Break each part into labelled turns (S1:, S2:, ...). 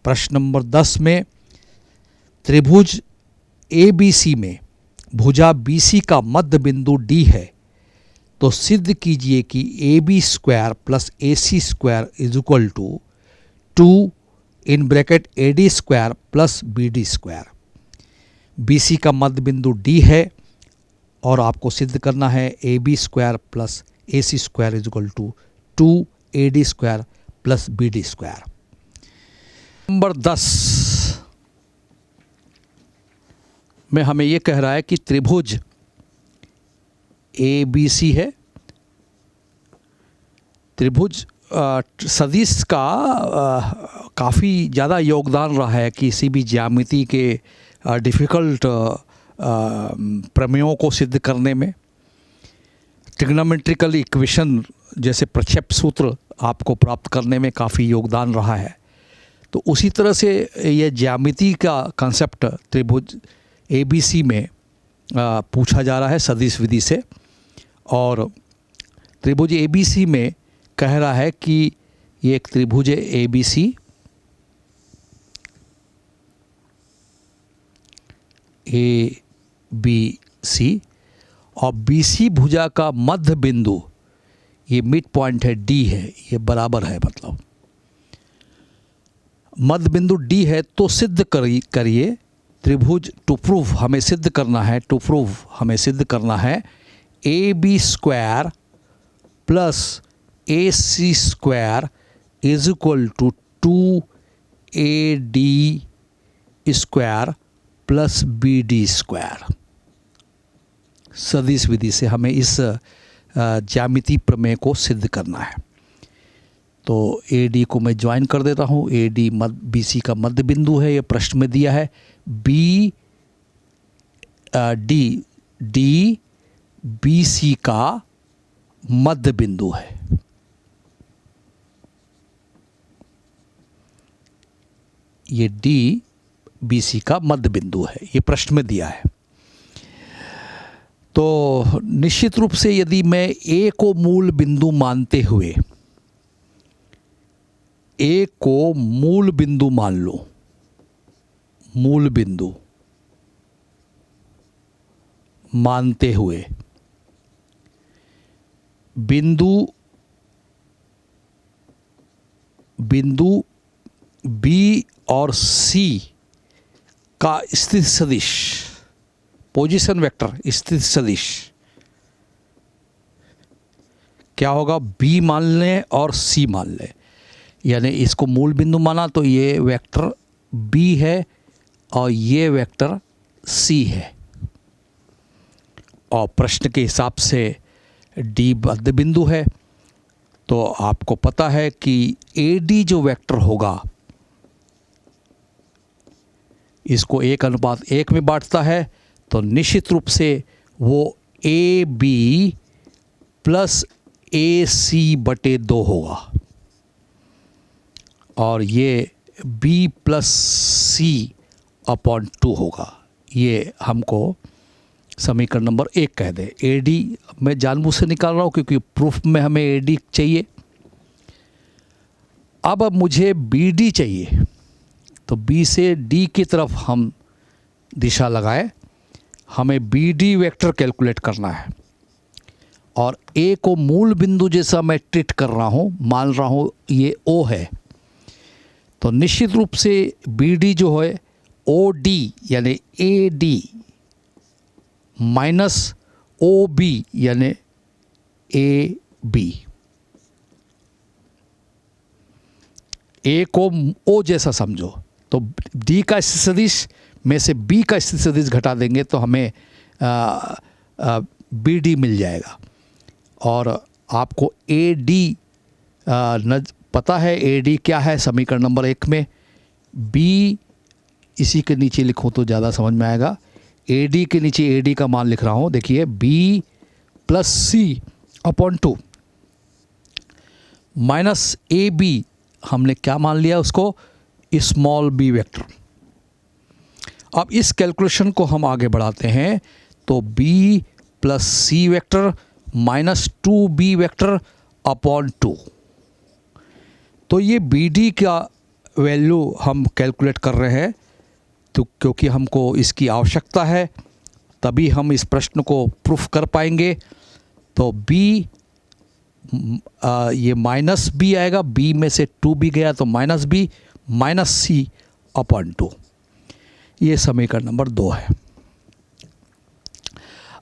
S1: प्रश्न नंबर 10 में त्रिभुज ABC में भुजा BC का मध्य बिंदु D है, तो सिद्ध कीजिए कि AB square plus AC square is equal to 2 in bracket AD square plus BD square. BC का मध्य बिंदु D है और आपको सिद्ध करना है AB square plus AC square is equal to 2 AD square plus BD square. Number 10 में हमें यह कह रहा है कि त्रिभुज ABC है। त्रिभुज सदिश का काफ़ी ज़्यादा योगदान रहा है किसी भी ज्यामिति के डिफ़िकल्ट प्रमेयों को सिद्ध करने में। ट्रिग्नोमेट्रिकल इक्वेशन जैसे प्रक्षेप सूत्र आपको प्राप्त करने में काफ़ी योगदान रहा है। तो उसी तरह से ये ज्यामिति का कंसेप्ट त्रिभुज ABC में पूछा जा रहा है सदिश विधि से, और त्रिभुज ABC में कह रहा है कि ये एक त्रिभुज है ABC, और BC भुजा का मध्य बिंदु ये मिड पॉइंट है D है, ये बराबर है, मतलब मध्य बिंदु D है। तो सिद्ध करिए त्रिभुज टू प्रूव हमें सिद्ध करना है AB square plus AC square is equal to 2AD square plus BD square. सदिश विधि से हमें इस ज्यामिति प्रमेय को सिद्ध करना है। तो AD को मैं ज्वाइन कर देता हूँ। AD BC का मध्य बिंदु है, ये प्रश्न में दिया है। D BC का मध्य बिंदु है। ये D BC का मध्य बिंदु है, ये प्रश्न में दिया है। तो निश्चित रूप से यदि मैं A को मूल बिंदु मानते हुए A को मूल बिंदु मान लूं, मूल बिंदु मानते हुए बिंदु B और C का स्थिति सदिश, पोजीशन वेक्टर स्थिति सदिश क्या होगा, B मान लें और C मान लें। यानी इसको मूल बिंदु माना तो ये वेक्टर B है और ये वेक्टर C है, और प्रश्न के हिसाब से D मध्य बिंदु है। तो आपको पता है कि AD जो वेक्टर होगा इसको 1:1 में बांटता है, तो निश्चित रूप से वो AB प्लस AC/2 होगा, और ये B प्लस C/2 होगा। ये हमको समीकरण नंबर 1 कह दे। AD मैं जानबूझ से निकाल रहा हूँ क्योंकि प्रूफ में हमें AD चाहिए। अब मुझे BD चाहिए, तो B से D की तरफ हम दिशा लगाए। हमें BD वेक्टर कैलकुलेट करना है, और A को मूल बिंदु जैसा मैं ट्रीट कर रहा हूँ, मान रहा हूँ ये O है। तो निश्चित रूप से BD जो है OD यानी AD माइनस OB यानी AB। A को O जैसा समझो, तो D का स्थिति सदिश में से B का स्थिति सदिश घटा देंगे तो हमें BD मिल जाएगा। और आपको AD पता है AD क्या है समीकरण नंबर 1 में। B इसी के नीचे लिखूँ तो ज़्यादा समझ में आएगा। AD के नीचे AD का मान लिख रहा हूँ, देखिए B plus C/2 minus AB, हमने क्या मान लिया उसको, स्मॉल b वेक्टर। अब इस कैलकुलेशन को हम आगे बढ़ाते हैं, तो B plus C vector minus 2B vector upon 2। तो ये BD का वैल्यू हम कैलकुलेट कर रहे हैं, तो क्योंकि हमको इसकी आवश्यकता है तभी हम इस प्रश्न को प्रूफ कर पाएंगे। तो b ये माइनस b आएगा, b में से 2b गया तो minus b minus c upon 2, ये समीकरण नंबर 2 है।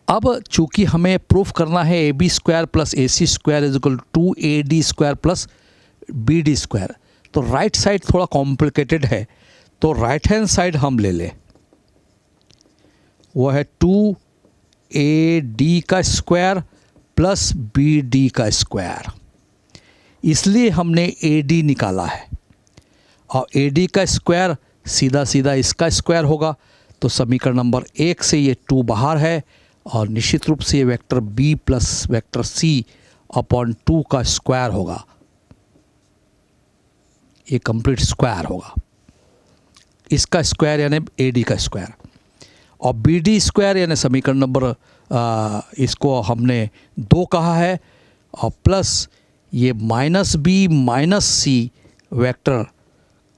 S1: अब चूंकि हमें प्रूफ करना है A B square plus A C square is equal to A D square plus B D square, तो राइट साइड थोड़ा कॉम्प्लिकेटेड है, तो राइट हैंड साइड हम ले लें, वो है 2AD का स्क्वायर प्लस BD का स्क्वायर। इसलिए हमने AD निकाला है, और AD का स्क्वायर सीधा सीधा इसका स्क्वायर होगा, तो समीकरण नंबर 1 से ये 2 बाहर है, और निश्चित रूप से ये vector B plus vector C upon 2 का स्क्वायर होगा, ये कंप्लीट स्क्वायर होगा, इसका स्क्वायर यानी AD का स्क्वायर, और BD स्क्वायर यानी समीकरण नंबर इसको हमने 2 कहा है, और प्लस ये minus B minus C vector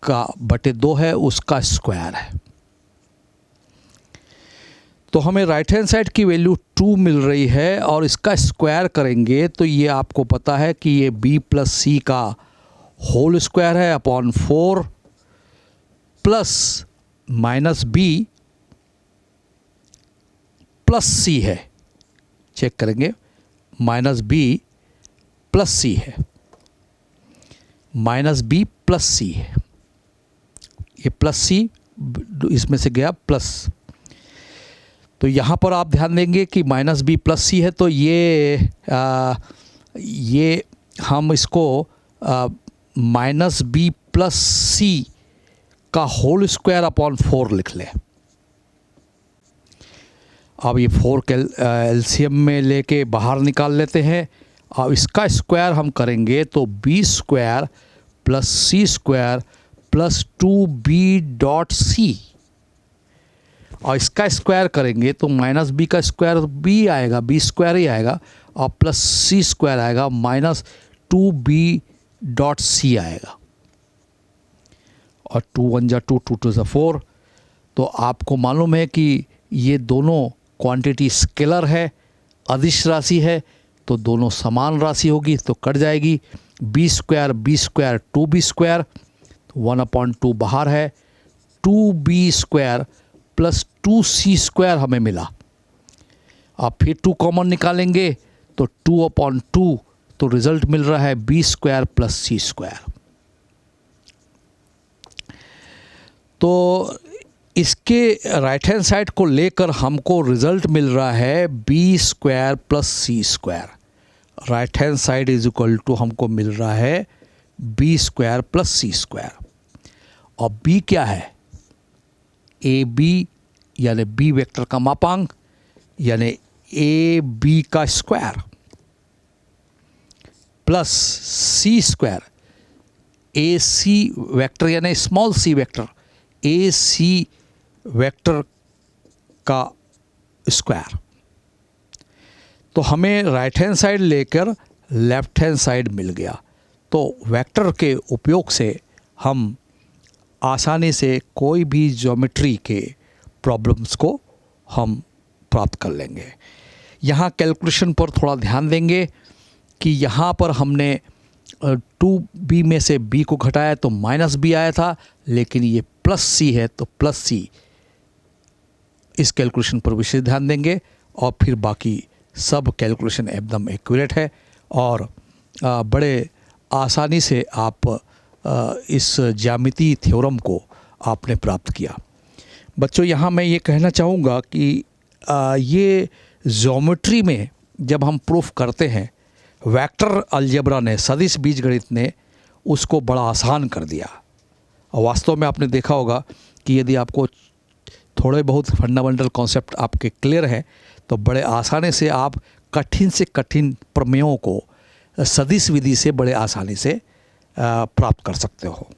S1: का बटे 2 है, उसका स्क्वायर है। तो हमें राइट हैंड साइड की वैल्यू 2 मिल रही है, और इसका स्क्वायर करेंगे तो ये आपको पता है कि ये B प्लस C का होल स्क्वायर है upon 4 plus minus B plus C है, चेक करेंगे, माइनस B प्लस C है, माइनस B प्लस C है, ये प्लस C इसमें से गया प्लस, तो यहाँ पर आप ध्यान देंगे कि माइनस B प्लस C है, तो ये हम इसको माइनस B प्लस C का होल स्क्वायर अपॉन 4 लिख लें। अब ये 4 के एलसीएम में लेके बाहर निकाल लेते हैं, अब इसका स्क्वायर हम करेंगे तो B square plus C square plus 2B dot C, और इसका स्क्वायर करेंगे तो माइनस B का स्क्वायर B आएगा, B स्क्वायर ही आएगा, और प्लस C स्क्वायर आएगा माइनस 2B डॉट C आएगा, और 2 1 जा 2 2 2 जा 4। तो आपको मालूम है कि ये दोनों क्वांटिटी स्केलर है, अदिश राशि है, तो दोनों समान राशि होगी तो कट जाएगी, B स्क्वायर 2B स्क्वायर, 1/2 बाहर है, 2B square plus 2C square हमें मिला। अब फिर 2 कॉमन निकालेंगे तो 2/2, तो रिजल्ट मिल रहा है B square plus C square. तो इसके राइट हैंड साइड को लेकर हमको रिजल्ट मिल रहा है B square plus C square, right hand side is equal to हमको मिल रहा है B square plus C square, और B क्या है, AB यानी B वेक्टर का मापांक यानी AB का square plus C square AC vector यानी small c vector AC vector का स्क्वायर। तो हमें राइट हैंड साइड लेकर लेफ्ट हैंड साइड मिल गया, तो वेक्टर के उपयोग से हम आसानी से कोई भी ज्योमेट्री के प्रॉब्लम्स को हम प्राप्त कर लेंगे। यहाँ कैलकुलेशन पर थोड़ा ध्यान देंगे कि यहाँ पर हमने 2B में से B को घटाया तो माइनस B आया था, लेकिन ये प्लस C है तो प्लस C, इस कैलकुलेशन पर विशेष ध्यान देंगे, और फिर बाकी सब कैलकुलेशन एकदम एक्यूरेट है, और बड़े आसानी से आप इस ज्यामिति थ्योरम को आपने प्राप्त किया। बच्चों, यहाँ मैं ये कहना चाहूँगा कि ये ज्योमेट्री में जब हम प्रूफ करते हैं, वेक्टर अलजेब्रा ने, सदिश बीजगणित ने उसको बड़ा आसान कर दिया। और वास्तव में आपने देखा होगा कि यदि आपको थोड़े बहुत फंडामेंटल कॉन्सेप्ट आपके क्लियर हैं तो बड़े आसानी से आप कठिन से कठिन प्रमेयों को सदिश विधि से बड़े आसानी से प्राप्त कर सकते हो।